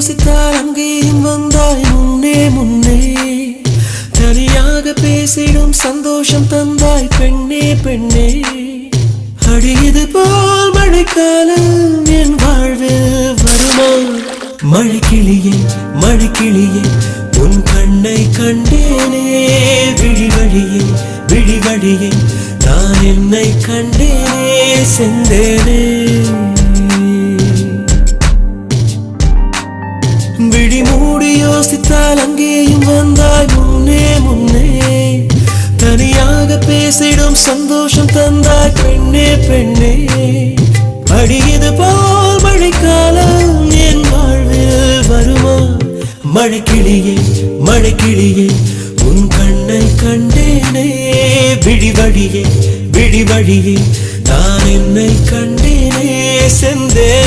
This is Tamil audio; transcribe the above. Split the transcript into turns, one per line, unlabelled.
யோசித்தால் அங்கேயும் வந்தாய் முன்னே முன்னே தனியாக பேசிடும் சந்தோஷம் தந்தாய் பெண்ணே பெண்ணே அடியது போல் மழைக்காலம் என் வாழ்வில் வருமா மழைக்கிளியே மழைக்கிளியே உன் கண்ணை கண்டேனே விழி வழியே நான் என்னை கண்டேனே செந்தேனே விழி மூடி யோசித்தால் அங்கேயும் வந்தாய் முன்னே முன்னே தனியாக பேசிடும் சந்தோஷம் தந்தாய் பெண்ணே பெண்ணே அடியது போல் மழைக்காலம் என் வாழ்வில் வருமா மழைக்கிளியே மழைக்கிளியே உன் கண்ணை கண்டேனே விழி வழியே நான் என்னை கண்டேனே செந்தே